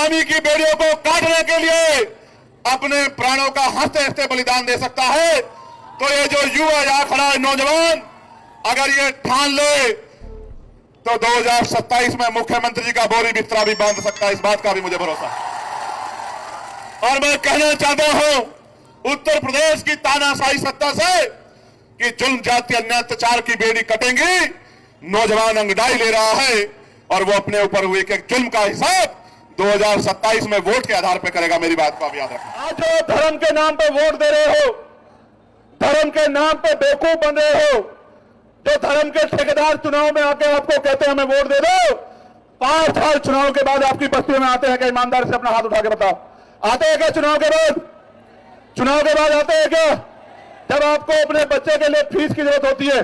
गुलामी की बेड़ियों को काटने के लिए अपने प्राणों का हंसते हंसते बलिदान दे सकता है, तो ये जो युवा यहां खड़ा है नौजवान, अगर ये ठान ले तो 2027 में मुख्यमंत्री जी का बोरी बिस्तरा भी बांध सकता है। इस बात का भी मुझे भरोसा है। और मैं कहना चाहता हूं उत्तर प्रदेश की तानाशाही सत्ता से कि जुल्म जाति अन्याय अत्याचार की बेड़ी कटेंगी, नौजवान अंगड़ाई ले रहा है और वो अपने ऊपर हुए एक जुल्म का हिसाब 2027 में वोट के आधार पर करेगा। मेरी बात को आप याद रखना। आज जो धर्म के नाम पे वोट दे रहे हो, धर्म के नाम पे बेवकूफ बन रहे हो, जो धर्म के ठेकेदार चुनाव में आके आपको कहते हैं हमें वोट दे दो, 5 साल चुनाव के बाद आपकी बस्तियों में आते हैं क्या? ईमानदारी से अपना हाथ उठा के बताओ, आते हैं क्या चुनाव के बाद? चुनाव के बाद आते हैं क्या? जब आपको अपने बच्चे के लिए फीस की जरूरत होती है,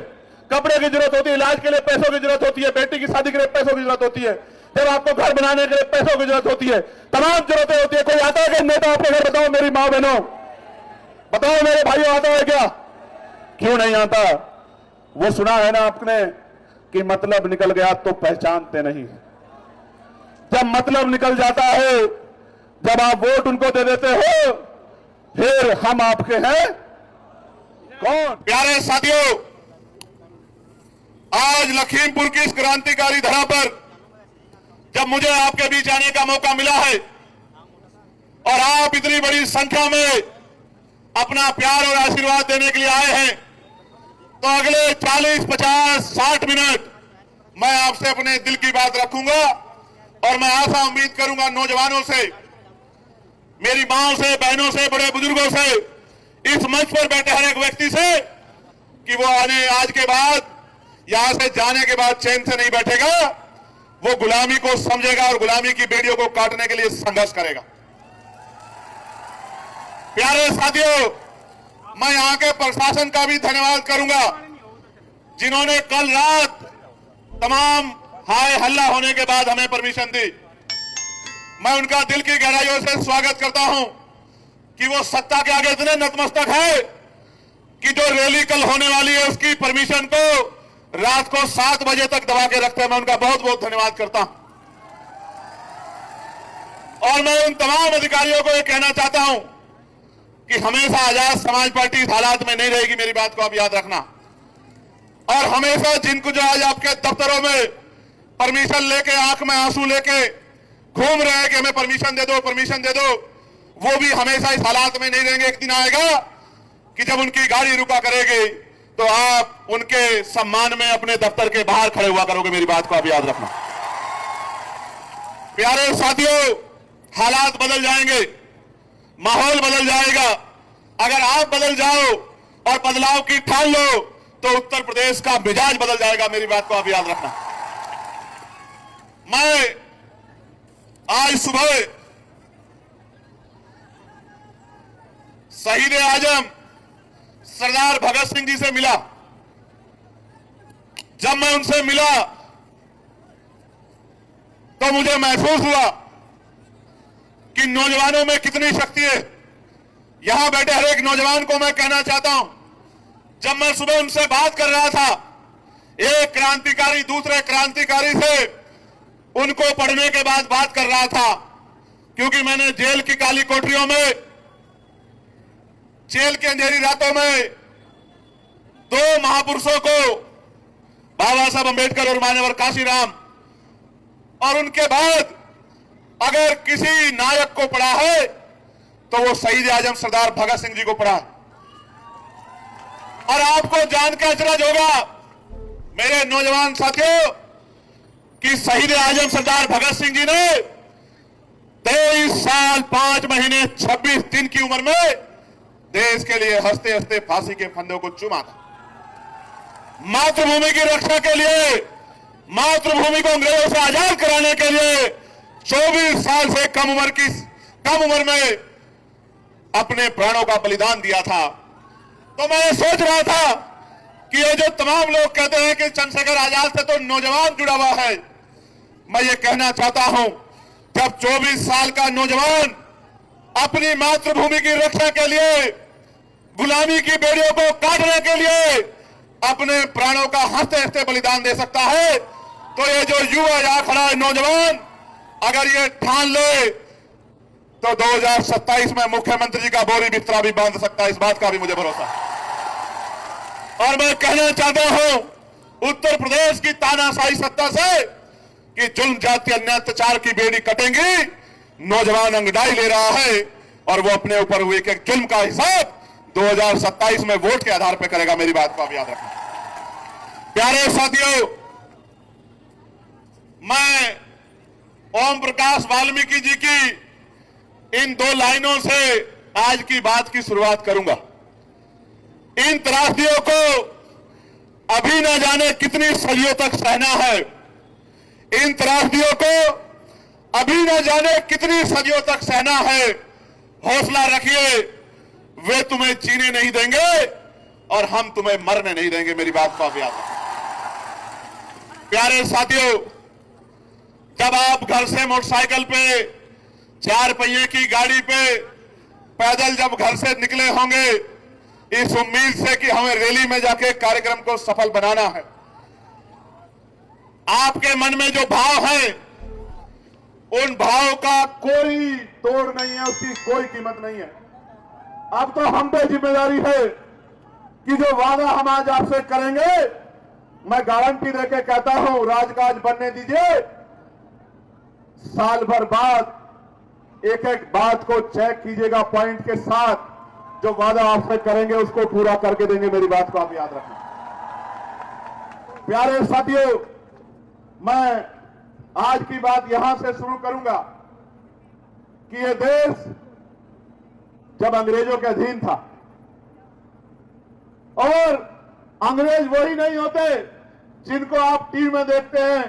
कपड़े की जरूरत होती है, इलाज के लिए पैसों की जरूरत होती है, बेटी की शादी के लिए पैसों की जरूरत होती है, जब आपको घर बनाने के लिए पैसों की जरूरत होती है, तमाम जरूरतें होती है। कोई आता है कि नेता आपके घर? बताओ मेरी माँ बहनों, बताओ मेरे भाइयों, आता है क्या? क्यों नहीं आता? वो सुना है ना आपने कि मतलब निकल गया तो पहचानते नहीं। जब मतलब निकल जाता है, जब आप वोट उनको दे देते हो, फिर हम आपके हैं कौन? प्यारे साथियों, आज लखीमपुर की इस क्रांतिकारी धरा पर जब मुझे आपके बीच आने का मौका मिला है और आप इतनी बड़ी संख्या में अपना प्यार और आशीर्वाद देने के लिए आए हैं, तो अगले 40, 50, 60 मिनट मैं आपसे अपने दिल की बात रखूंगा और मैं आशा उम्मीद करूंगा नौजवानों से, मेरी मांओं से, बहनों से, बड़े बुजुर्गों से, इस मंच पर बैठे हर एक व्यक्ति से कि वो आने आज के बाद, यहां से जाने के बाद चैन से नहीं बैठेगा, वो गुलामी को समझेगा और गुलामी की बेड़ियों को काटने के लिए संघर्ष करेगा। प्यारे साथियों, मैं यहां के प्रशासन का भी धन्यवाद करूंगा जिन्होंने कल रात तमाम हाय हल्ला होने के बाद हमें परमिशन दी। मैं उनका दिल की गहराइयों से स्वागत करता हूं कि वो सत्ता के आगे इतने नतमस्तक है कि जो रैली कल होने वाली है उसकी परमिशन को रात को 7 बजे तक दबा के रखते हैं। मैं उनका बहुत बहुत धन्यवाद करता हूं और मैं उन तमाम अधिकारियों को यह कहना चाहता हूं कि हमेशा आजाद समाज पार्टी इस हालात में नहीं रहेगी। मेरी बात को आप याद रखना। और हमेशा जिनको जो आज आपके दफ्तरों में परमिशन लेके, आंख में आंसू लेके घूम रहे हैं कि हमें परमिशन दे दो, परमिशन दे दो, वो भी हमेशा इस हालात में नहीं रहेंगे। एक दिन आएगा कि जब उनकी गाड़ी रुका करेगी तो आप उनके सम्मान में अपने दफ्तर के बाहर खड़े हुआ करोगे। मेरी बात को आप याद रखना। प्यारे साथियों, हालात बदल जाएंगे, माहौल बदल जाएगा। अगर आप बदल जाओ और बदलाव की ठान लो तो उत्तर प्रदेश का मिजाज बदल जाएगा। मेरी बात को आप याद रखना। मैं आज सुबह शहीद आजम सरदार भगत सिंह जी से मिला। जब मैं उनसे मिला तो मुझे महसूस हुआ कि नौजवानों में कितनी शक्ति है। यहां बैठे हर एक नौजवान को मैं कहना चाहता हूं, जब मैं सुबह उनसे बात कर रहा था, एक क्रांतिकारी दूसरे क्रांतिकारी से उनको पढ़ने के बाद बात कर रहा था, क्योंकि मैंने जेल की काली कोठरियों में, जेल के अंधेरी रातों में 2 महापुरुषों को, बाबा साहब अंबेडकर और मान्यवर काशीराम, और उनके बाद अगर किसी नायक को पढ़ा है तो वो शहीद आजम सरदार भगत सिंह जी को पढ़ा। और आपको जान के अचरज होगा मेरे नौजवान साथियों कि शहीद आजम सरदार भगत सिंह जी ने 23 साल 5 महीने 26 दिन की उम्र में देश के लिए हंसते हंसते फांसी के फंदों को चूमा था। मातृभूमि की रक्षा के लिए, मातृभूमि को अंग्रेजों से आजाद कराने के लिए 24 साल से कम उम्र में अपने प्राणों का बलिदान दिया था। तो मैं सोच रहा था कि ये जो तमाम लोग कहते हैं कि चंद्रशेखर आजाद से तो नौजवान जुड़ा हुआ है, मैं ये कहना चाहता हूं, जब 24 साल का नौजवान अपनी मातृभूमि की रक्षा के लिए, गुलामी की बेड़ियों को काटने के लिए अपने प्राणों का हंसते हंसते बलिदान दे सकता है, तो ये जो युवा यहां खड़ा है नौजवान, अगर ये ठान ले तो 2027 में मुख्यमंत्री जी का बोरी बिस्तरा भी बांध सकता है, इस बात का भी मुझे भरोसा है। और मैं कहना चाहता हूं उत्तर प्रदेश की तानाशाही सत्ता से कि जुल्म जाति अन्याय अत्याचार की बेड़ी कटेंगी, नौजवान अंगड़ाई ले रहा है और वो अपने ऊपर हुए एक जुल्म का हिसाब 2027 में वोट के आधार पर करेगा। मेरी बात को आप याद रखना। प्यारे साथियों, मैं ओम प्रकाश वाल्मीकि जी की इन 2 लाइनों से आज की बात की शुरुआत करूंगा। इन त्रासदियों को अभी न जाने कितनी सदियों तक सहना है, इन त्रासदियों को अभी न जाने कितनी सदियों तक सहना है। हौसला रखिए, वे तुम्हें जीने नहीं देंगे और हम तुम्हें मरने नहीं देंगे। मेरी बात को आप याद रखें। प्यारे साथियों, जब आप घर से मोटरसाइकिल पे, 4 पहिए की गाड़ी पे, पैदल जब घर से निकले होंगे इस उम्मीद से कि हमें रैली में जाके कार्यक्रम को सफल बनाना है, आपके मन में जो भाव है उन भाव का कोई तोड़ नहीं है, उसकी कोई कीमत नहीं है। अब तो हम पे जिम्मेदारी है कि जो वादा हम आज आपसे करेंगे, मैं गारंटी देके कहता हूं, राजकाज बनने दीजिए, साल भर बाद एक एक बात को चेक कीजिएगा पॉइंट के साथ, जो वादा आपसे करेंगे उसको पूरा करके देंगे। मेरी बात को आप याद रखें। प्यारे साथियों, मैं आज की बात यहां से शुरू करूंगा कि यह देश जब अंग्रेजों के अधीन था, और अंग्रेज वही नहीं होते जिनको आप टीवी में देखते हैं।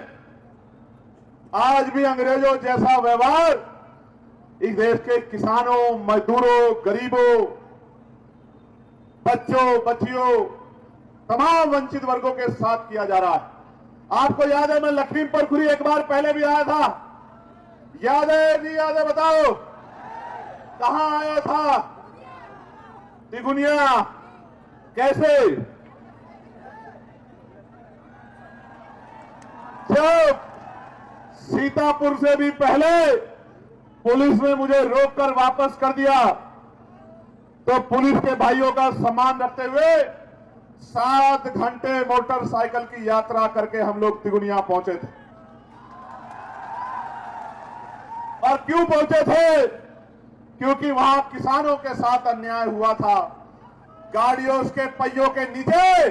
आज भी अंग्रेजों जैसा व्यवहार इस देश के किसानों, मजदूरों, गरीबों, बच्चों, बच्चियों, तमाम वंचित वर्गों के साथ किया जा रहा है। आपको याद है, मैं लखीमपुर खुरी एक बार पहले भी आया था, याद है नहीं याद है बताओ, कहां आया था? तिगुनिया। कैसे? जब सीतापुर से भी पहले पुलिस ने मुझे रोककर वापस कर दिया, तो पुलिस के भाइयों का सम्मान रखते हुए 7 घंटे मोटरसाइकिल की यात्रा करके हम लोग तिगुनिया पहुंचे थे। और क्यों पहुंचे थे? क्योंकि वहां किसानों के साथ अन्याय हुआ था। गाड़ियों के पहियों के नीचे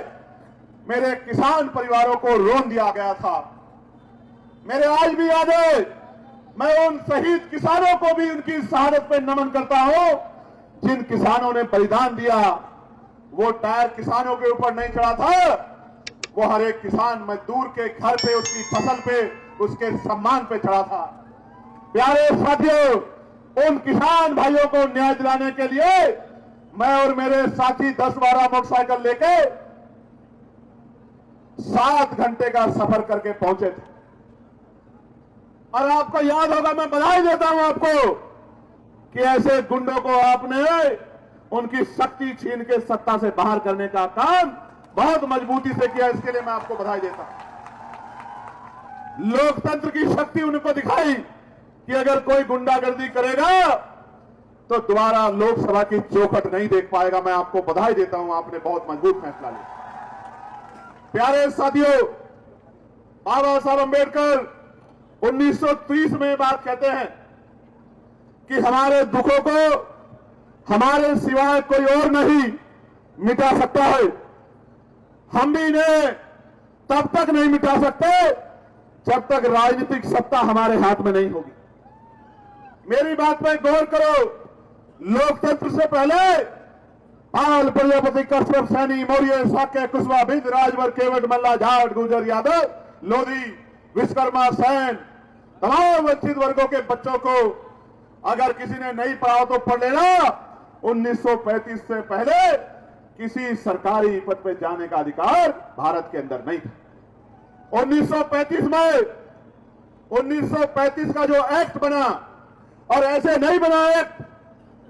मेरे किसान परिवारों को रोन दिया गया था। मेरे आज भी याद है, मैं उन शहीद किसानों को भी उनकी शहादत पे नमन करता हूं जिन किसानों ने बलिदान दिया। वो टायर किसानों के ऊपर नहीं चढ़ा था, वो हर एक किसान मजदूर के घर पे, उसकी फसल पे, उसके सम्मान पे चढ़ा था। प्यारे साथियों, उन किसान भाइयों को न्याय दिलाने के लिए मैं और मेरे साथी 10-12 मोटरसाइकिल लेके 7 घंटे का सफर करके पहुंचे थे। और आपको याद होगा, मैं बधाई देता हूं आपको कि ऐसे गुंडों को आपने उनकी शक्ति छीन के सत्ता से बाहर करने का काम बहुत मजबूती से किया। इसके लिए मैं आपको बधाई देता हूं। लोकतंत्र की शक्ति उनको दिखाई कि अगर कोई गुंडागर्दी करेगा तो दोबारा लोकसभा की चौखट नहीं देख पाएगा। मैं आपको बधाई देता हूं, आपने बहुत मजबूत फैसला लिया। प्यारे साथियों, बाबा साहब अंबेडकर 1930 में बात कहते हैं कि हमारे दुखों को हमारे सिवाय कोई और नहीं मिटा सकता है। हम भी इन्हें तब तक नहीं मिटा सकते जब तक राजनीतिक सत्ता हमारे हाथ में नहीं होगी। मेरी बात पर गौर करो। लोकतंत्र से पहले पाल, प्रजापति, कश्यप, सैनी, मौर्य, शाक्य, कुशवाहा, भिंड, राजभर, केवट, मल्ला, जाट, गुर्जर, यादव, लोधी, विश्वकर्मा, सैन, तमाम वंचित वर्गों के बच्चों को अगर किसी ने नहीं पढ़ा तो पढ़ लेना। 1935 से पहले किसी सरकारी पद पे जाने का अधिकार भारत के अंदर नहीं था। 1935 का जो एक्ट बना, और ऐसे नहीं बना एक्ट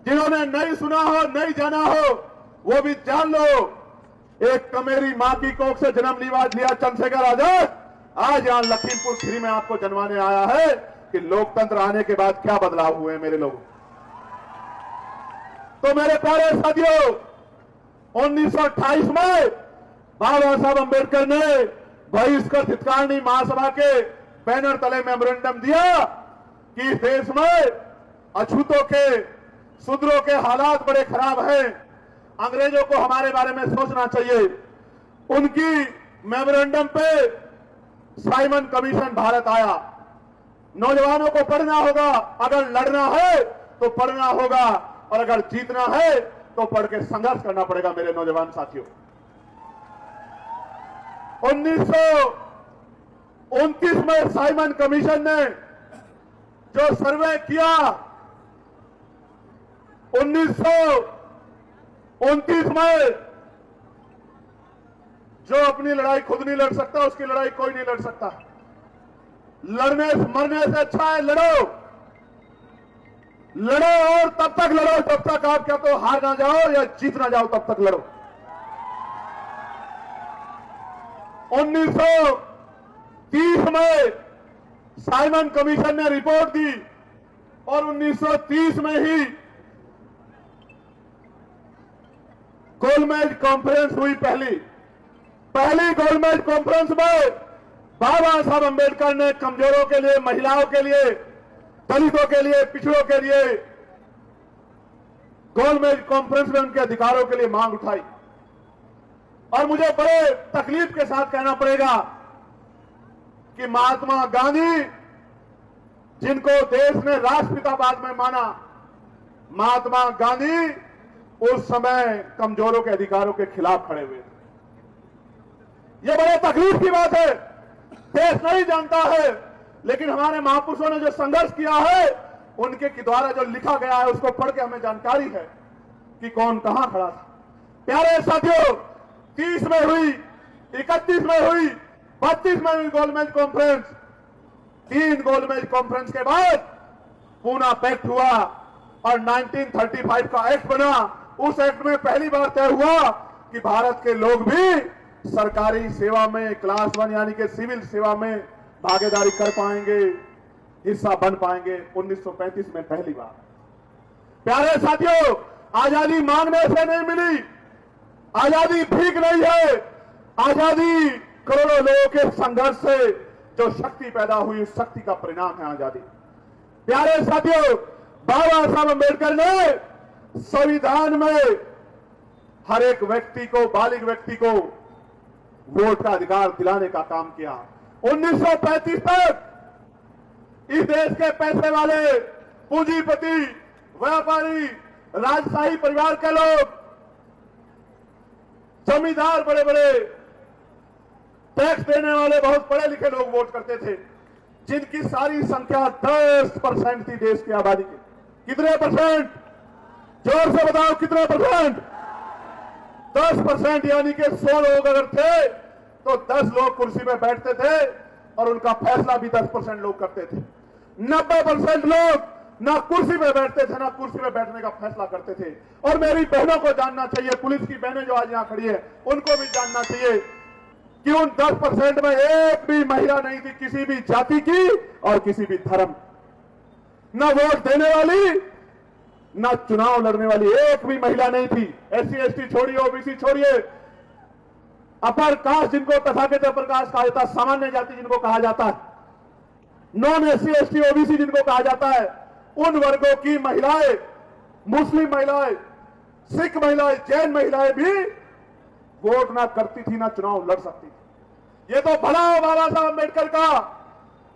जिन्होंने नहीं सुना हो, नहीं जाना हो, वो भी जान लो। एक कमेरी मां की कोख से जन्म लिया चंद्रशेखर आजाद आज यहां लखीमपुर खीरी में आपको जन्माने आया है कि लोकतंत्र आने के बाद क्या बदलाव हुए मेरे लोगों। तो मेरे प्यारे साथियों, 1928 में बाबा साहब अंबेडकर ने बहिष्कृत हितकारिणी महासभा के बैनर तले मेमोरेंडम दिया कि इस देश में अछूतों के, शूद्रों के हालात बड़े खराब हैं, अंग्रेजों को हमारे बारे में सोचना चाहिए। उनकी मेमोरेंडम पे साइमन कमीशन भारत आया। नौजवानों को पढ़ना होगा, अगर लड़ना है तो पढ़ना होगा, और अगर जीतना है तो पढ़ के संघर्ष करना पड़ेगा। मेरे नौजवान साथियों, 1929 में साइमन कमीशन ने जो सर्वे किया, 1929 में जो अपनी लड़ाई खुद नहीं लड़ सकता उसकी लड़ाई कोई नहीं लड़ सकता। लड़ने मरने से अच्छा है लड़ो, लड़ो और तब तक लड़ो जब तक आप क्या तो हार ना जाओ या जीत ना जाओ, तब तक लड़ो। 1930 में साइमन कमीशन ने रिपोर्ट दी और 1930 में ही गोलमेज कॉन्फ्रेंस हुई। पहली गोलमेज कॉन्फ्रेंस में बाबा साहब अंबेडकर ने कमजोरों के लिए, महिलाओं के लिए, दलितों के लिए, पिछड़ों के लिए गोलमेज कॉन्फ्रेंस में उनके अधिकारों के लिए मांग उठाई। और मुझे बड़े तकलीफ के साथ कहना पड़ेगा कि महात्मा गांधी, जिनको देश ने राष्ट्रपिता बाद में माना, महात्मा गांधी उस समय कमजोरों के अधिकारों के खिलाफ खड़े हुए थे। यह बड़े तकलीफ की बात है, देश नहीं जानता है, लेकिन हमारे महापुरुषों ने जो संघर्ष किया है उनके द्वारा जो लिखा गया है उसको पढ़ के हमें जानकारी है कि कौन कहां खड़ा था। प्यारे साथियों, 30 में हुई, 31 में हुई, 32 में हुई गोलमेज कॉन्फ्रेंस। 3 गोलमेज कॉन्फ्रेंस के बाद पूना पैक्ट हुआ और 1935 का एक्ट बना। उस एक्ट में पहली बार तय हुआ कि भारत के लोग भी सरकारी सेवा में, क्लास 1 यानी कि सिविल सेवा में भागीदारी कर पाएंगे, हिस्सा बन पाएंगे। 1935 में पहली बार। प्यारे साथियों, आजादी मांगने से नहीं मिली, आजादी भीख नहीं है, आजादी करोड़ों लोगों के संघर्ष से जो शक्ति पैदा हुई, उस शक्ति का परिणाम है आजादी। प्यारे साथियों, बाबा साहब अंबेडकर ने संविधान में हर एक व्यक्ति को, बालिग व्यक्ति को वोट का अधिकार दिलाने का काम किया। 1935 तक इस देश के पैसे वाले, पूंजीपति, व्यापारी, राजशाही परिवार के लोग, जमींदार, बड़े बड़े टैक्स देने वाले, बहुत पढ़े लिखे लोग वोट करते थे, जिनकी सारी संख्या 10% थी देश की आबादी की। कितने परसेंट? जोर से बताओ, कितने परसेंट? 10%, यानी कि 100 लोग अगर थे तो 10 लोग कुर्सी में बैठते थे और उनका फैसला भी 10% लोग करते थे। 90% लोग ना कुर्सी में बैठते थे, ना कुर्सी में बैठने का फैसला करते थे। और मेरी बहनों को जानना चाहिए, पुलिस की बहनें जो आज यहां खड़ी है, उनको भी जानना चाहिए कि उन 10% में एक भी महिला नहीं थी, किसी भी जाति की और किसी भी धर्म, न वोट देने वाली, न चुनाव लड़ने वाली एक भी महिला नहीं थी। SC ST छोड़िए, OBC छोड़िए, अपर कास्ट जिनको तथाकथित अपर कास्ट कहा जाता है, सामान्य जाति जिनको कहा जाता है, नॉन SC ST OBC जिनको कहा जाता है, उन वर्गों की महिलाएं, मुस्लिम महिलाएं, सिख महिलाएं, जैन महिलाएं भी वोट ना करती थी, ना चुनाव लड़ सकती थी। ये तो भला हो बाबा साहब अम्बेडकर का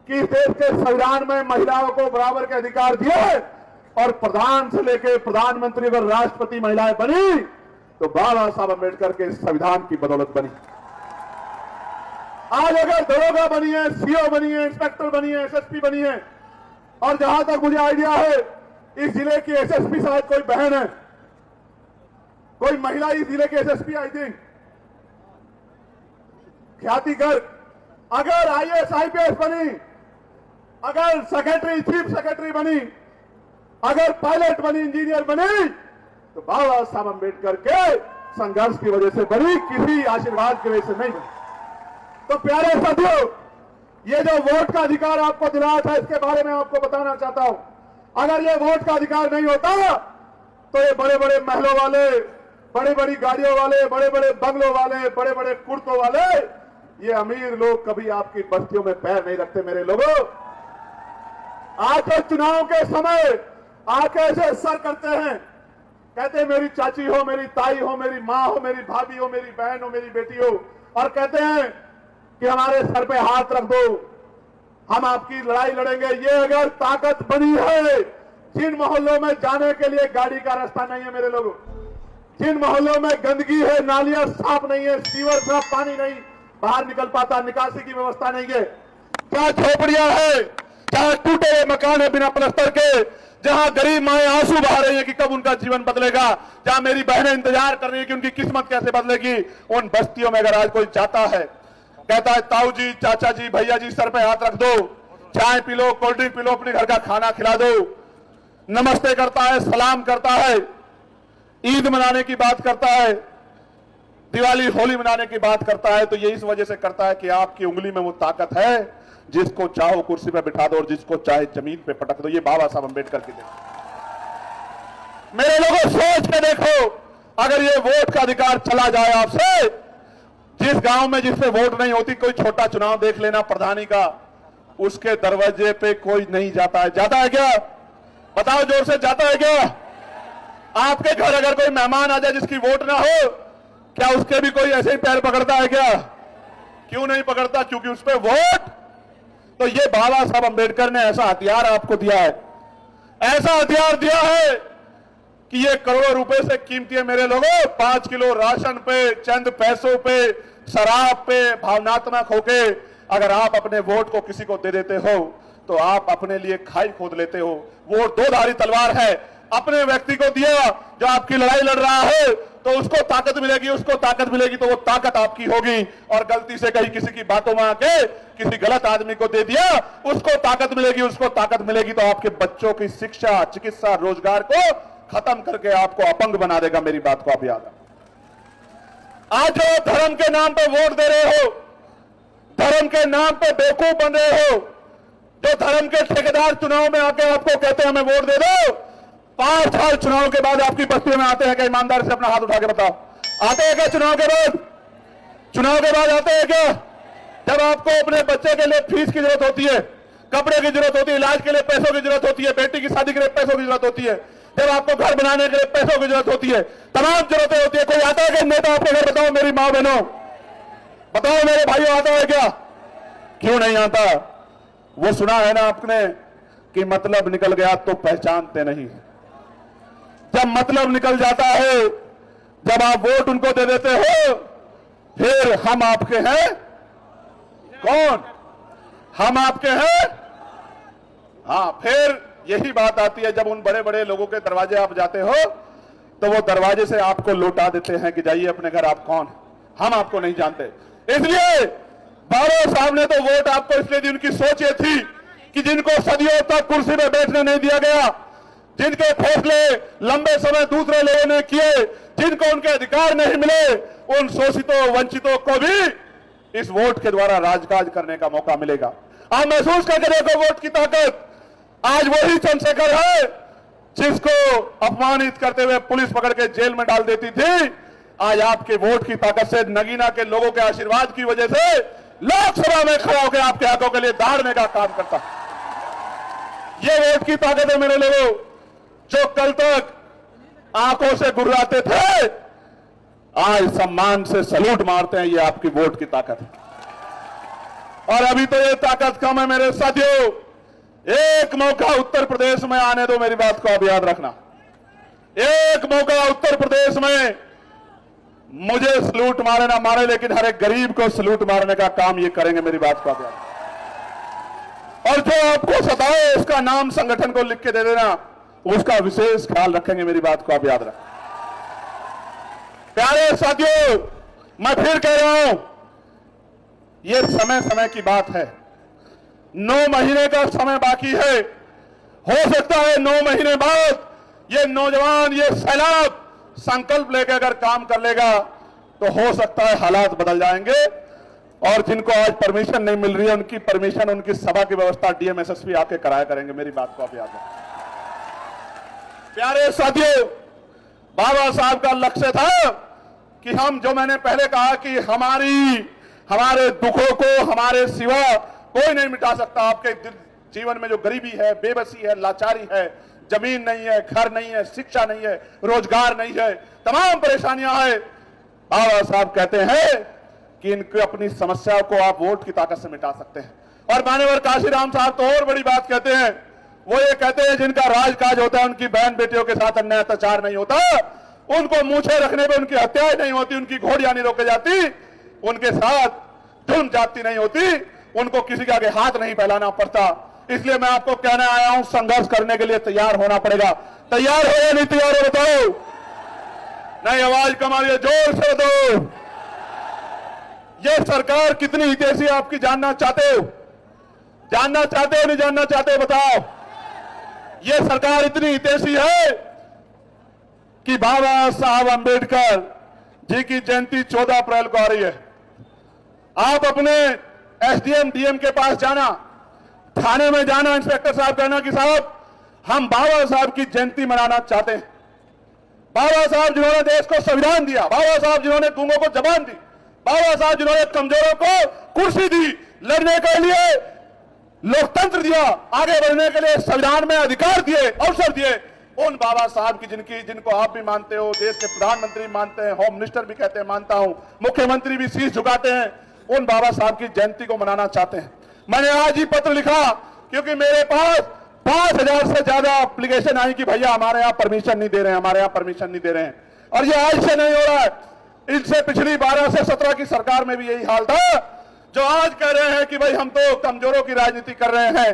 कि देश के संविधान में महिलाओं को बराबर के अधिकार दिए और प्रधान से लेकर प्रधानमंत्री अगर राष्ट्रपति महिलाएं बनी तो बाबा साहब अम्बेडकर के संविधान की बदौलत बनी। आज अगर दरोगा बनी है, CO बनी है, इंस्पेक्टर बनी है, SSP बनी है, और जहां तक मुझे आइडिया है इस जिले की SSP शायद कोई बहन है, कोई महिला इस जिले की SSP आई थिंक, ख्याति गर्ग, अगर IAS IPS बनी, अगर सेक्रेटरी, चीफ सेक्रेटरी बनी, अगर पायलट बनी, इंजीनियर बनी, तो बाबा साहब अम्बेडकर के संघर्ष की वजह से बनी, किसी आशीर्वाद की वजह से नहीं बनी। तो प्यारे साथियों, ये जो वोट का अधिकार आपको दिलाया था, इसके बारे में आपको बताना चाहता हूं। अगर ये वोट का अधिकार नहीं होता तो ये बड़े बड़े महलों वाले, बड़ी बड़ी गाड़ियों वाले, बड़े बड़े बंगलों वाले, बड़े बड़े कुर्तों वाले, ये अमीर लोग कभी आपकी बस्तियों में पैर नहीं रखते। मेरे लोगों, आके चुनाव के समय आके ऐसे सर करते हैं, कहते हैं मेरी चाची हो, मेरी ताई हो, मेरी माँ हो, मेरी भाभी हो, मेरी बहन हो, मेरी बेटी हो, और कहते हैं कि हमारे सर पे हाथ रख दो, हम आपकी लड़ाई लड़ेंगे। ये अगर ताकत बनी है, जिन मोहल्लों में जाने के लिए गाड़ी का रास्ता नहीं है मेरे लोगों, जिन मोहल्लों में गंदगी है, नालियां साफ नहीं है, सीवर साफ पानी नहीं बाहर निकल पाता, निकासी की व्यवस्था नहीं है, जहां झोपड़ियां है, जहां टूटे हुए मकान है बिना प्लस्तर के, जहां गरीब माएं आंसू बहा रही है कि कब उनका जीवन बदलेगा, जहां मेरी बहनें इंतजार कर रही है कि उनकी किस्मत कैसे बदलेगी, उन बस्तियों में अगर आज कोई जाता है, कहता है ताऊ जी, चाचा जी, भैया जी, सर पे हाथ रख दो, चाय P low, cold drink P low, अपने घर का खाना खिला दो, नमस्ते करता है, सलाम करता है, ईद मनाने की बात करता है, दिवाली होली मनाने की बात करता है, तो ये इस वजह से करता है कि आपकी उंगली में वो ताकत है, जिसको चाहो कुर्सी पे बिठा दो और जिसको चाहे जमीन पे पटक दो। ये बाबा साहब अम्बेडकर की देखो। मेरे लोगों, सोच के देखो, अगर ये वोट का अधिकार चला जाए आपसे, जिस गांव में जिससे वोट नहीं होती, कोई छोटा चुनाव देख लेना प्रधानी का, उसके दरवाजे पे कोई नहीं जाता है। जाता है क्या? बताओ जोर से, जाता है क्या? आपके घर अगर कोई मेहमान आ जाए जिसकी वोट ना हो, क्या उसके भी कोई ऐसे ही पैर पकड़ता है क्या? क्यों नहीं पकड़ता? क्योंकि उस पर वोट। तो ये बाबा साहब अम्बेडकर ने ऐसा हथियार आपको दिया है, ऐसा हथियार दिया है कि ये करोड़ों रुपए से कीमती है मेरे लोगों। 5 किलो राशन पे, चंद पैसों पे, शराब पे भावनात्मक होके अगर आप अपने वोट को किसी को दे देते हो, तो आप अपने लिए खाई खोद लेते हो। वोट दो धारी तलवार है। अपने व्यक्ति को दिया जो आपकी लड़ाई लड़ रहा है, तो उसको ताकत मिलेगी, उसको ताकत मिलेगी, तो वो ताकत आपकी होगी। और गलती से कहीं किसी की बातों में आके किसी गलत आदमी को दे दिया, उसको ताकत मिलेगी, उसको ताकत मिलेगी, तो आपके बच्चों की शिक्षा, चिकित्सा, रोजगार को खत्म करके आपको अपंग बना देगा। मेरी बात को आप याद रखें। आज जो धर्म के नाम पे वोट दे रहे हो, धर्म के नाम पे बेवकूफ बन रहे हो, जो धर्म के ठेकेदार चुनाव में आके आपको कहते हैं हमें वोट दे दो, 5 साल चुनाव के बाद आपकी बस्तियों में आते हैं क्या? ईमानदार से अपना हाथ उठा के बताओ, आते हैं क्या चुनाव के बाद? चुनाव के बाद आते हैं क्या? जब आपको अपने बच्चे के लिए फीस की जरूरत होती है, कपड़े की जरूरत होती है, इलाज के लिए पैसों की जरूरत होती है, बेटी की शादी के लिए पैसों की जरूरत होती है, जब आपको घर बनाने के लिए पैसों की जरूरत होती है, तमाम जरूरतें होती है, कोई आता है क्या नेता आपके घर? बताओ मेरी माँ बहनों, बताओ मेरे भाइयों, आता है क्या? क्यों नहीं आता? वो सुना है ना आपने कि मतलब निकल गया तो पहचानते नहीं। जब मतलब निकल जाता है, जब आप वोट उनको दे देते हो, फिर हम आपके हैं कौन? हम आपके हैं। हां, फिर यही बात आती है, जब उन बड़े बड़े लोगों के दरवाजे आप जाते हो, तो वो दरवाजे से आपको लौटा देते हैं कि जाइए अपने घर, आप कौन? हम आपको नहीं जानते। इसलिए बाबा साहब ने तो वोट आपको इसलिए दी, उनकी सोच ये थी कि जिनको सदियों तक कुर्सी पर बैठने नहीं दिया गया, जिनके फैसले लंबे समय दूसरे लोगों ने किए, जिनको उनके अधिकार नहीं मिले, उन शोषितों, वंचितों को भी इस वोट के द्वारा राजकाज करने का मौका मिलेगा। आप महसूस करके देखो वोट की ताकत। आज वही चंद्रशेखर है जिसको अपमानित करते हुए पुलिस पकड़ के जेल में डाल देती थी, आज आपके वोट की ताकत से, नगीना के लोगों के आशीर्वाद की वजह से लोकसभा में खड़ा होकर आपके हकों के लिए दाढ़ने का काम करता। ये वोट की ताकत है मेरे लोगों। जो कल तक आंखों से गुर्राते थे, आज सम्मान से सलूट मारते हैं। ये आपकी वोट की ताकत है। और अभी तो ये ताकत कम है मेरे साथियों। एक मौका उत्तर प्रदेश में आने दो, मेरी बात को आप याद रखना। एक मौका उत्तर प्रदेश में मुझे सलूट मारे ना मारे, लेकिन हर एक गरीब को सलूट मारने का काम ये करेंगे। मेरी बात को आप याद रखना। और जो आपको सताए उसका नाम संगठन को लिख के दे देना, उसका विशेष ख्याल रखेंगे। मेरी बात को आप याद रखें। प्यारे साथियों, मैं फिर कह रहा हूं, यह समय समय की बात है। 9 महीने का समय बाकी है। हो सकता है 9 महीने बाद ये नौजवान, ये सैलाब संकल्प लेकर अगर काम कर लेगा, तो हो सकता है हालात बदल जाएंगे। और जिनको आज परमिशन नहीं मिल रही है, उनकी परमिशन, उनकी सभा की व्यवस्था डीएम एसएसपी आके कराया करेंगे। मेरी बात को आप याद रखें। प्यारे साथियों, बाबा साहब का लक्ष्य था कि हम, जो मैंने पहले कहा कि हमारे दुखों को हमारे सिवा कोई नहीं मिटा सकता। आपके जीवन में जो गरीबी है, बेबसी है, लाचारी है, जमीन नहीं है, घर नहीं है, शिक्षा नहीं है, रोजगार नहीं है, तमाम परेशानियां हैं, बाबा साहब कहते हैं कि इनकी अपनी समस्या को आप वोट की ताकत से मिटा सकते हैं। और मान्यवर काशीराम साहब तो और बड़ी बात कहते हैं, वो ये कहते हैं जिनका राजकाज होता है उनकी बहन बेटियों के साथ अन्याय अत्याचार नहीं होता, उनको मूछे रखने पे उनकी हत्याएं नहीं होती, उनकी घोड़ियां नहीं रोके जाती, उनके साथ जुर्म जाति नहीं होती, उनको किसी के आगे हाथ नहीं फैलाना पड़ता। इसलिए मैं आपको कहने आया हूं, संघर्ष करने के लिए तैयार होना पड़ेगा। तैयार हो या नहीं तैयार हो बताओ? नहीं, आवाज कमाइए, जोर से दो। ये सरकार कितनी हितैषी आपकी जानना चाहते हो? जानना चाहते हो नहीं जानना चाहते बताओ? ये सरकार इतनी हितैषी है कि बाबा साहब अंबेडकर जी की जयंती 14 अप्रैल को आ रही है। आप अपने एसडीएम डीएम के पास जाना, थाने में जाना, इंस्पेक्टर साहब कहना कि साहब हम बाबा साहब की जयंती मनाना चाहते हैं। बाबा साहब जिन्होंने देश को संविधान दिया, बाबा साहब जिन्होंने गूंगों को जबान दी, बाबा साहब जिन्होंने कमजोरों को कुर्सी दी, लड़ने के लिए लोकतंत्र दिया, आगे बढ़ने के लिए संविधान में अधिकार दिए, अवसर दिए, उन बाबा साहब की जिनको आप भी मानते हो, देश के प्रधानमंत्री मानते हैं, होम मिनिस्टर भी कहते हैं मानता हूं, मुख्यमंत्री भी शीश झुकाते हैं, उन बाबा साहब की जयंती को मनाना चाहते हैं। मैंने आज ही पत्र लिखा क्योंकि मेरे पास 5000 से ज्यादा एप्लीकेशन आई कि भैया हमारे यहां परमिशन नहीं दे रहे हैं, हमारे यहां परमिशन नहीं दे रहे हैं। और ये आज से नहीं हो रहा है, इनसे पिछली 12 से 17 की सरकार में भी यही हाल था। जो आज कह रहे हैं कि भाई हम तो कमजोरों की राजनीति कर रहे हैं,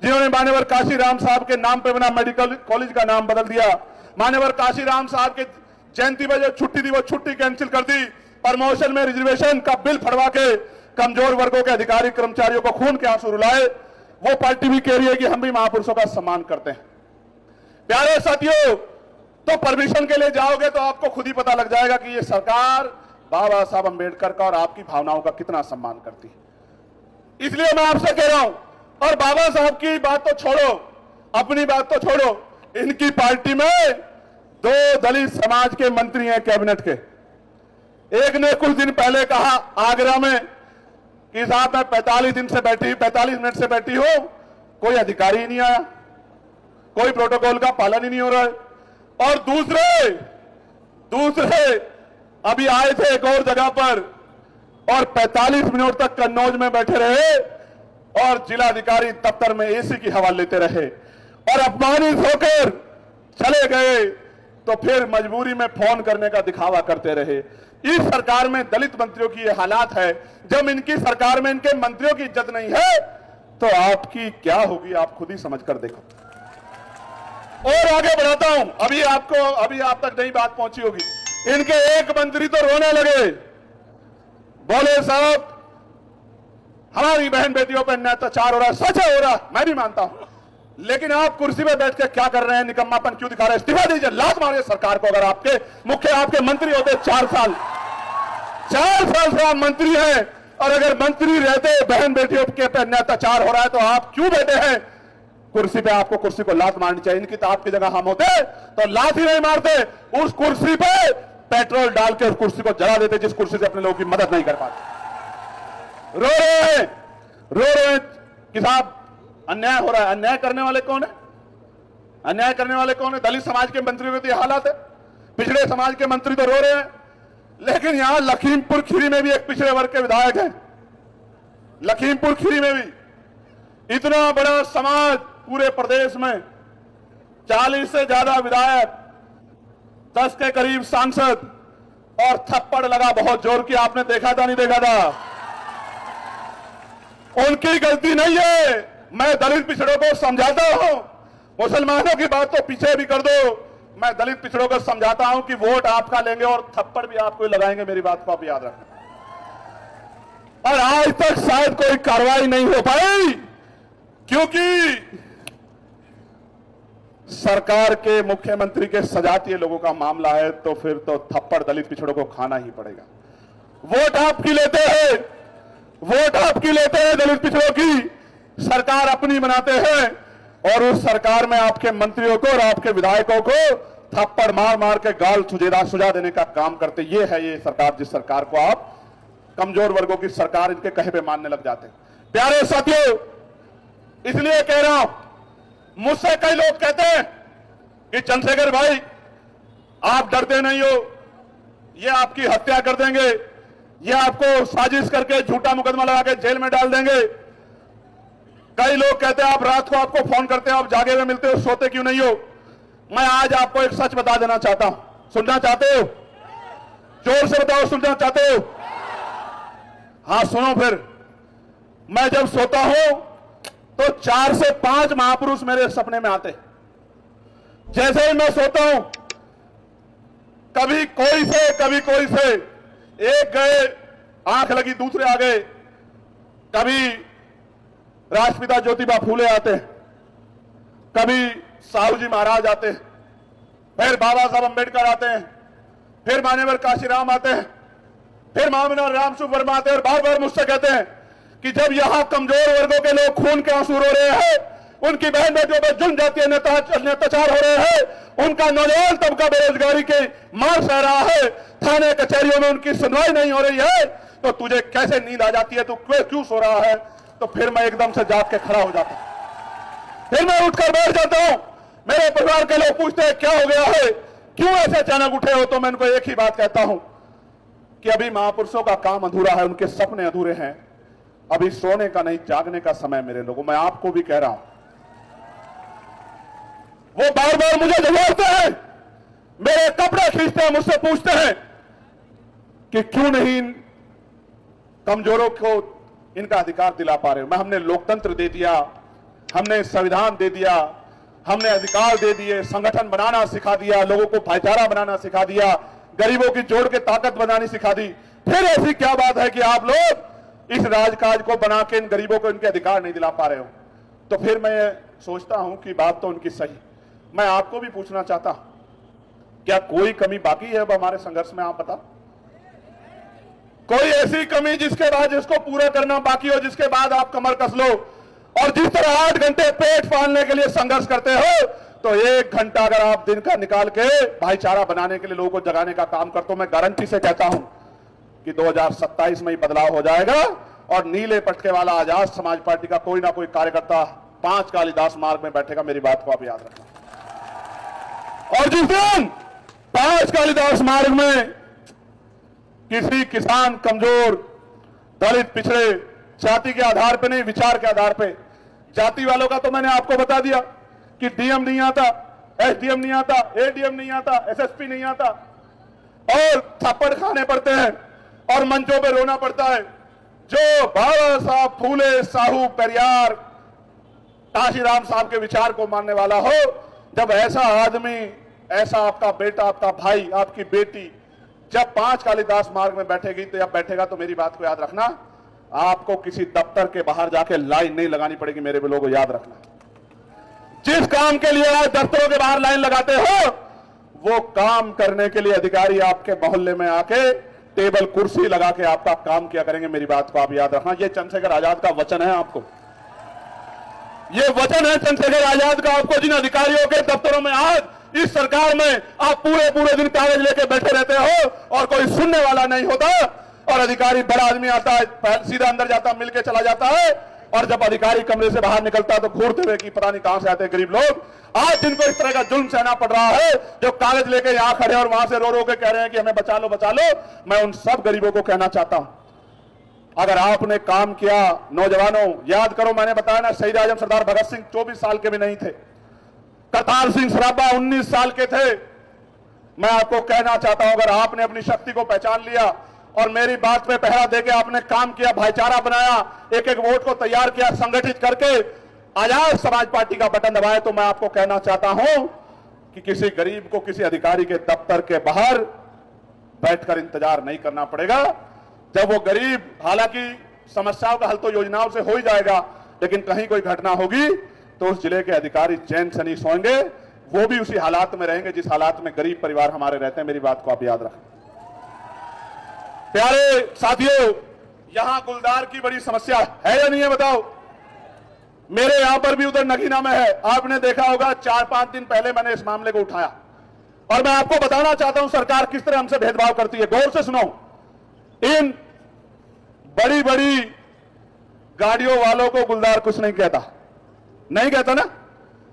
जिन्होंने मान्यवर काशीराम साहब के नाम पे बना मेडिकल कॉलेज का नाम बदल दिया, मान्यवर काशीराम साहब के जयंती पर जो छुट्टी थी वो छुट्टी कैंसिल कर दी, प्रमोशन में रिजर्वेशन का बिल फड़वा के कमजोर वर्गों के अधिकारी कर्मचारियों को खून के आंसू रुलाए, वो पार्टी भी कह रही है कि हम भी महापुरुषों का सम्मान करते हैं। प्यारे साथियों, तो परमिशन के लिए जाओगे तो आपको खुद ही पता लग जाएगा कि ये सरकार बाबा साहब अंबेडकर का और आपकी भावनाओं का कितना सम्मान करती है। इसलिए मैं आपसे कह रहा हूं, और बाबा साहब की बात तो छोड़ो, अपनी बात तो छोड़ो, इनकी पार्टी में 2 दलित समाज के मंत्री हैं कैबिनेट के। एक ने कुछ दिन पहले कहा आगरा में कि साहब मैं 45 मिनट से बैठी हूं, कोई अधिकारी ही नहीं आया, कोई प्रोटोकॉल का पालन ही नहीं हो रहा है। और दूसरे अभी आए थे एक और जगह पर और 45 मिनट तक कन्नौज में बैठे रहे और जिलाधिकारी दफ्तर में एसी की हवा लेते रहे और अपमानित होकर चले गए, तो फिर मजबूरी में फोन करने का दिखावा करते रहे। इस सरकार में दलित मंत्रियों की ये हालात है। जब इनकी सरकार में इनके मंत्रियों की इज्जत नहीं है तो आपकी क्या होगी, आप खुद ही समझ कर देखो। और आगे बढ़ाता हूं, अभी आप तक नई बात पहुंची होगी। इनके एक मंत्री तो रोने लगे, बोले साहब हमारी बहन बेटियों पर अन्याय अत्याचार हो रहा है, सच है हो रहा है, मैं भी मानता हूं, लेकिन आप कुर्सी पे बैठ के क्या कर रहे हैं, निकम्मापन क्यों दिखा रहे हैं? इस्तीफा दीजिए, लात मारिए सरकार को। अगर आपके मंत्री होते 4 साल से आप मंत्री हैं, और अगर मंत्री रहते बहन बेटियों के पे अन्याय अत्याचार हो रहा है तो आप क्यों बैठे हैं कुर्सी पे? आपको कुर्सी को लात मारनी चाहिए। इनकी तो आपकी जगह हम होते तो लात ही नहीं मारते, उस कुर्सी पे पेट्रोल डाल के उस कुर्सी को जला देते जिस कुर्सी से अपने लोगों की मदद नहीं कर पाते। रो रहे हैं कि साहब अन्याय हो रहा है। अन्याय करने वाले कौन है? अन्याय करने वाले कौन है? दलित समाज के मंत्रियों के तो ये हालात है, पिछड़े समाज के मंत्री तो रो रहे हैं। लेकिन यहां लखीमपुर खीरी में भी एक पिछड़े वर्ग के विधायक हैं। लखीमपुर खीरी में भी इतना बड़ा समाज, पूरे प्रदेश में 40 से ज्यादा विधायक, 10 के करीब सांसद, और थप्पड़ लगा बहुत जोर की। आपने देखा था नहीं देखा था? उनकी गलती नहीं है। मैं दलित पिछड़ों को समझाता हूं, मुसलमानों की बात तो पीछे भी कर दो, मैं दलित पिछड़ों को समझाता हूं कि वोट आपका लेंगे और थप्पड़ भी आपको लगाएंगे। मेरी बात को आप याद रखना। और आज तक शायद कोई कार्रवाई नहीं हो पाई क्योंकि सरकार के मुख्यमंत्री के सजातीय लोगों का मामला है, तो फिर तो थप्पड़ दलित पिछड़ों को खाना ही पड़ेगा। वोट आपकी लेते हैं, वोट आपकी लेते हैं दलित पिछड़ों की, सरकार अपनी बनाते हैं, और उस सरकार में आपके मंत्रियों को और आपके विधायकों को थप्पड़ मार मार के गाल सुझा देने का काम करते। ये है ये सरकार, जिस सरकार को आप कमजोर वर्गों की सरकार इनके कहे पे मानने लग जाते हैं। प्यारे साथियों, इसलिए कह रहा हूं, मुझसे कई लोग कहते हैं कि चंद्रशेखर भाई आप डरते नहीं हो, ये आपकी हत्या कर देंगे, ये आपको साजिश करके झूठा मुकदमा लगा के जेल में डाल देंगे। कई लोग कहते हैं आप रात को आपको फोन करते हो, आप जागे हुए मिलते हो, सोते क्यों नहीं हो। मैं आज आपको एक सच बता देना चाहता हूं, सुनना चाहते हो? जोर से बताओ, सुनना चाहते हो? हाँ सुनो फिर। मैं जब सोता हूं तो 4 से 5 महापुरुष मेरे सपने में आते। जैसे ही मैं सोता हूं, कभी कोई से कभी कोई से, एक गए आंख लगी दूसरे आ गए। कभी राष्ट्रपिता ज्योतिबा फूले आते, कभी साहू जी महाराज आते, फिर बाबा साहब अंबेडकर आते हैं, फिर मान्यवर काशीराम आते हैं, फिर माननीय रामसुख वर्मा आते हैं और बार बार मुझसे कहते हैं कि जब यहां कमजोर वर्गों के लोग खून के आंसू रो रहे हैं, उनकी बहन बेटियों पर जुल्म जातीय अत्याचार हो रहे हैं, उनका नौजवान तबका बेरोजगारी के मार सह रहा है, थाने कचहरियों में उनकी सुनवाई नहीं हो रही है, तो तुझे कैसे नींद आ जाती है, तू क्यों सो रहा है? तो फिर मैं एकदम से जाग के खड़ा हो जाता हूं, फिर मैं उठकर बैठ जाता हूं। मेरे परिवार के लोग पूछते हैं क्या हो गया है, क्यों ऐसे अचानक उठे हो? तो मैं उनको एक ही बात कहता हूं कि अभी महापुरुषों का काम अधूरा है, उनके सपने अधूरे हैं, अभी सोने का नहीं जागने का समय मेरे लोगों। मैं आपको भी कह रहा हूं, वो बार बार मुझे जगाते हैं, मेरे कपड़े खींचते हैं, मुझसे पूछते हैं कि क्यों नहीं कमजोरों को इनका अधिकार दिला पा रहे हो। हमने लोकतंत्र दे दिया, हमने संविधान दे दिया, हमने अधिकार दे दिए, संगठन बनाना सिखा दिया, लोगों को भाईचारा बनाना सिखा दिया, गरीबों की जोड़ के ताकत बनानी सिखा दी। फिर ऐसी क्या बात है कि आप लोग इस राजकाज को बना के इन गरीबों को इनके अधिकार नहीं दिला पा रहे हो? तो फिर मैं सोचता हूं कि बात तो उनकी सही। मैं आपको भी पूछना चाहता हूं, क्या कोई कमी बाकी है अब हमारे संघर्ष में? आप बताओ, कोई ऐसी कमी जिसके बाद जिसको पूरा करना बाकी हो, जिसके बाद आप कमर कस लो? और जिस तरह 8 घंटे पेट पालने के लिए संघर्ष करते हो, तो 1 घंटा अगर आप दिन का निकाल के भाईचारा बनाने के लिए लोगों को जगाने का काम करते हो, मैं गारंटी से कहता हूं कि 2027 में ही बदलाव हो जाएगा और नीले पटके वाला आजाद समाज पार्टी का कोई ना कोई कार्यकर्ता 5 कालिदास मार्ग में बैठेगा। मेरी बात को आप याद रखना। और जिस दिन 5 कालिदास मार्ग में किसी किसान, कमजोर, दलित, पिछड़े, जाति के आधार पे नहीं, विचार के आधार पे, जाति वालों का तो मैंने आपको बता दिया कि डीएम नहीं आता, एसडीएम नहीं आता, एडीएम नहीं आता, एसएसपी नहीं आता, और थप्पड़ खाने पड़ते हैं और मंचों पे रोना पड़ता है। जो बाबा साहब फूले, साहू, पेरियार, काशीराम साहब के विचार को मानने वाला हो, जब ऐसा आदमी, ऐसा आपका बेटा, आपका भाई, आपकी बेटी जब 5 कालिदास मार्ग में बैठेगी तो जब बैठेगा, तो मेरी बात को याद रखना, आपको किसी दफ्तर के बाहर जाके लाइन नहीं लगानी पड़ेगी। मेरे लोगों याद रखना, जिस काम के लिए आज दफ्तरों के बाहर लाइन लगाते हो, वो काम करने के लिए अधिकारी आपके मोहल्ले में आके टेबल कुर्सी लगा के आपका काम किया करेंगे। मेरी बात को आप याद रखना। ये चंद्रशेखर आजाद का वचन है आपको, ये वचन है चंद्रशेखर आजाद का आपको। जिन अधिकारियों के दफ्तरों में आज इस सरकार में आप पूरे दिन कागज लेके बैठे रहते हो और कोई सुनने वाला नहीं होता, और अधिकारी बड़ा आदमी आता है, सीधा अंदर जाता, मिलके चला जाता है, और जब अधिकारी कमरे से बाहर निकलता है तो घूरते हुए कि पता नहीं कहां से आते हैं गरीब लोग। आज जिनको इस तरह का जुल्म सहना पड़ रहा है, जो कागज लेके यहां खड़े और वहां से रो रो के कह रहे हैं कि हमें बचा लो बचा लो, मैं उन सब गरीबों को कहना चाहता हूं, अगर आपने काम किया, नौजवानों याद करो, मैंने बताया ना, शहीद आजम सरदार भगत सिंह 24 साल के भी नहीं थे, करतार सिंह सराबा 19 साल के थे। मैं आपको कहना चाहता हूं, अगर आपने अपनी शक्ति को पहचान लिया और मेरी बात पे पहरा देके आपने काम किया, भाईचारा बनाया, एक एक वोट को तैयार किया, संगठित करके आजाद समाज पार्टी का बटन दबाए, तो मैं आपको कहना चाहता हूं कि किसी गरीब को किसी अधिकारी के दफ्तर के बाहर बैठकर इंतजार नहीं करना पड़ेगा। जब वो गरीब, हालांकि समस्याओं का हल तो योजनाओं से हो ही जाएगा, लेकिन कहीं कोई घटना होगी तो उस जिले के अधिकारी चैन से नहीं सोएंगे, वो भी उसी हालात में रहेंगे जिस हालात में गरीब परिवार हमारे रहते हैं। मेरी बात को आप याद रखें। प्यारे साथियों, यहां गुलदार की बड़ी समस्या है या नहीं है बताओ? मेरे यहां पर भी उधर नगीना में है। आपने देखा होगा 4-5 दिन पहले मैंने इस मामले को उठाया और मैं आपको बताना चाहता हूं सरकार किस तरह हमसे भेदभाव करती है। गौर से सुनो, इन बड़ी बड़ी गाड़ियों वालों को गुलदार कुछ नहीं कहता, नहीं कहता ना।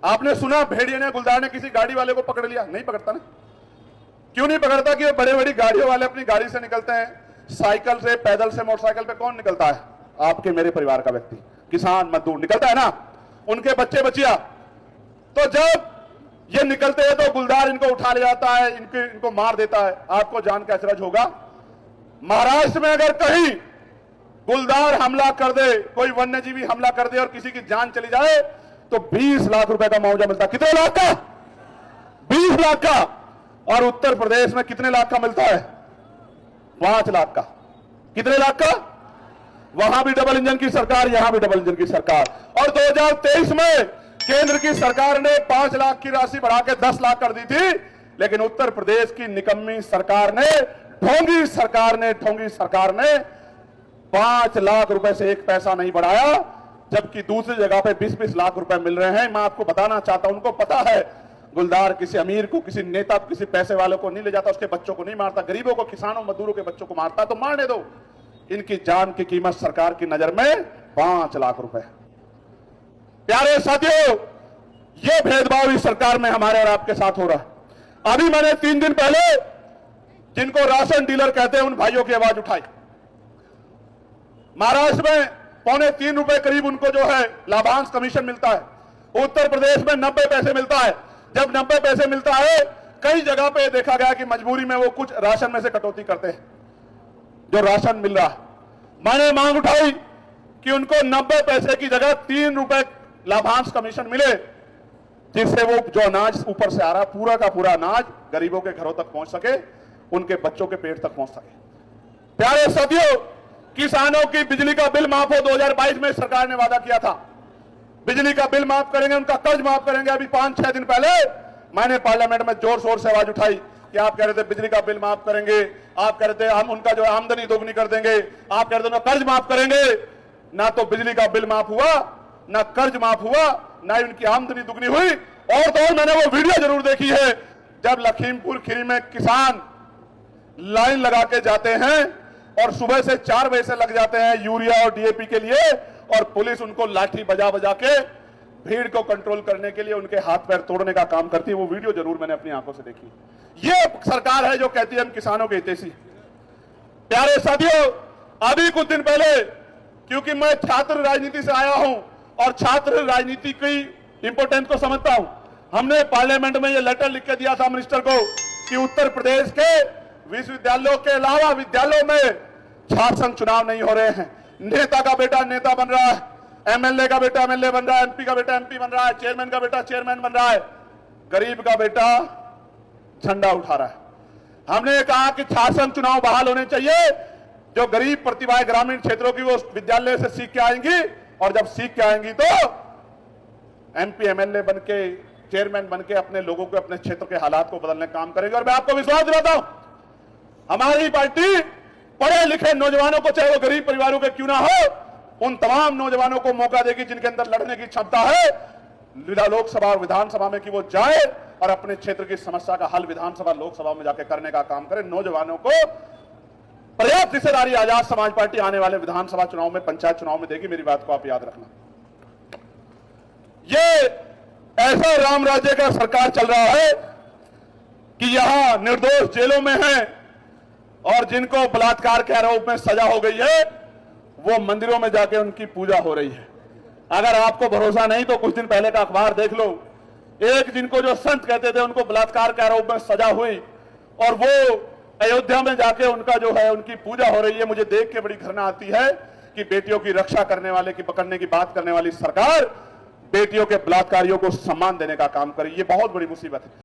आपने सुना भेड़िए ने, गुलदार ने किसी गाड़ी वाले को पकड़ लिया? नहीं पकड़ता ना। क्यों नहीं पकड़ता? कि बड़े बड़ी गाड़ियों वाले अपनी गाड़ी से निकलते हैं, साइकिल से, पैदल से, मोटरसाइकिल पे कौन निकलता है? आपके मेरे परिवार का व्यक्ति, किसान मजदूर निकलता है ना, उनके बच्चे बच्चियां। तो जब ये निकलते हैं तो गुलदार इनको उठा ले जाता है, इनको मार देता है। आपको जान के अचरज होगा, महाराष्ट्र में अगर कहीं गुलदार हमला कर दे, कोई वन्यजीवी हमला कर दे और किसी की जान चली जाए तो 20 लाख रुपए का मुआवजा मिलता है। कितने लाख का? 20 लाख का। और उत्तर प्रदेश में कितने लाख का मिलता है? 5 लाख का। कितने लाख का? वहां भी डबल इंजन की सरकार, यहां भी डबल इंजन की सरकार। और 2023 में केंद्र की सरकार ने 5 लाख की राशि बढ़ा के 10 लाख कर दी थी, लेकिन उत्तर प्रदेश की निकम्मी सरकार ने, ढोंगी सरकार ने 5 लाख रुपए से एक पैसा नहीं बढ़ाया, जबकि दूसरी जगह पे 20-20 लाख रुपए मिल रहे हैं। मैं आपको बताना चाहता हूं, उनको पता है गुलदार किसी अमीर को, किसी नेता को, किसी पैसे वाले को नहीं ले जाता, उसके बच्चों को नहीं मारता, गरीबों को, किसानों मजदूरों के बच्चों को मारता, तो मारने दो। इनकी जान की कीमत सरकार की नजर में 5 लाख रुपए। प्यारे साथियों, यह भेदभाव इस सरकार में हमारे और आपके साथ हो रहा है। अभी मैंने 3 दिन पहले जिनको राशन डीलर कहते हैं उन भाइयों की आवाज उठाई। महाराष्ट्र में 2.25 रुपए करीब उनको जो है लाभांश कमीशन मिलता है। उत्तर प्रदेश में 90 पैसे मिलता है। जब 90 पैसे मिलता है, कई जगह पे देखा गया कि मजबूरी में वो कुछ राशन में से कटौती करते हैं जो राशन मिल रहा है। मैंने मांग उठाई कि उनको 90 पैसे की जगह 3 रुपए लाभांश कमीशन मिले, जिससे वो जो अनाज ऊपर से आ रहा, पूरा का पूरा अनाज गरीबों के घरों तक पहुंच सके, उनके बच्चों के पेट तक पहुंच सके। प्यारे साथियों, किसानों की बिजली का बिल माफ हो, 2022 में सरकार ने वादा किया था बिजली का बिल माफ करेंगे, उनका कर्ज माफ करेंगे। अभी 5-6 दिन पहले मैंने पार्लियामेंट में जोर शोर से आवाज उठाई कि आप कह रहे थे बिजली का बिल माफ करेंगे, आप कह रहे थे हम उनका जो आमदनी दोगुनी कर देंगे, आप कह रहे थे उनका कर्ज माफ करेंगे। ना तो बिजली का बिल माफ हुआ, ना कर्ज माफ हुआ, ना उनकी आमदनी दुगनी हुई। और तो मैंने वो वीडियो जरूर देखी है जब लखीमपुर खीरी में किसान लाइन लगा के जाते हैं और सुबह से 4 बजे से लग जाते हैं यूरिया और डीएपी के लिए, और पुलिस उनको लाठी बजा बजा के भीड़ को कंट्रोल करने के लिए उनके हाथ पैर तोड़ने का काम करती है। वो वीडियो जरूर मैंने अपनी आंखों से देखी। ये सरकार है जो कहती है हम किसानों के हितैषी। प्यारे साथियों, अभी कुछ दिन पहले, क्योंकि मैं छात्र राजनीति से आया हूं और छात्र राजनीति की इंपोर्टेंस को समझता हूं, हमने पार्लियामेंट में यह लेटर लिख के दिया था मिनिस्टर को कि उत्तर प्रदेश के विश्वविद्यालयों के अलावा विद्यालयों में छात्र संघ चुनाव नहीं हो रहे हैं। नेता का बेटा नेता बन रहा है, एमएलए का बेटा एमएलए बन रहा है, एमपी का बेटा एमपी बन रहा है, चेयरमैन का बेटा चेयरमैन बन रहा है, गरीब का बेटा झंडा उठा रहा है। हमने कहा कि छात्र संघ चुनाव बहाल होने चाहिए। जो गरीब प्रतिभाएं ग्रामीण क्षेत्रों की वो विद्यालय से सीख के आएंगी, और जब सीख के आएंगी तो एमपी एमएलए बन के, चेयरमैन बन के अपने लोगों को, अपने क्षेत्र के हालात को बदलने का काम करेंगे। और मैं आपको विश्वास दिलाता हूं, हमारी पार्टी पढ़े लिखे नौजवानों को, चाहे वो गरीब परिवारों के क्यों ना हो, उन तमाम नौजवानों को मौका देगी जिनके अंदर लड़ने की क्षमता है लोकसभा और विधानसभा में, कि वो जाए और अपने क्षेत्र की समस्या का हल विधानसभा लोकसभा में जाकर करने का काम करें। नौजवानों को पर्याप्त हिस्सेदारी आजाद समाज पार्टी आने वाले विधानसभा चुनाव में, पंचायत चुनाव में देगी। मेरी बात को आप याद रखना। ये ऐसा राम राज्य का सरकार चल रहा है कि यहां निर्दोष जेलों में हैं और जिनको बलात्कार के आरोप में सजा हो गई है वो मंदिरों में जाके उनकी पूजा हो रही है। अगर आपको भरोसा नहीं तो कुछ दिन पहले का अखबार देख लो। एक जिनको जो संत कहते थे उनको बलात्कार के आरोप में सजा हुई और वो अयोध्या में जाके उनका जो है उनकी पूजा हो रही है। मुझे देख के बड़ी घृणा आती है कि बेटियों की रक्षा करने वाले की पकड़ने की बात करने वाली सरकार बेटियों के बलात्कारियों को सम्मान देने का काम करे। ये बहुत बड़ी मुसीबत है।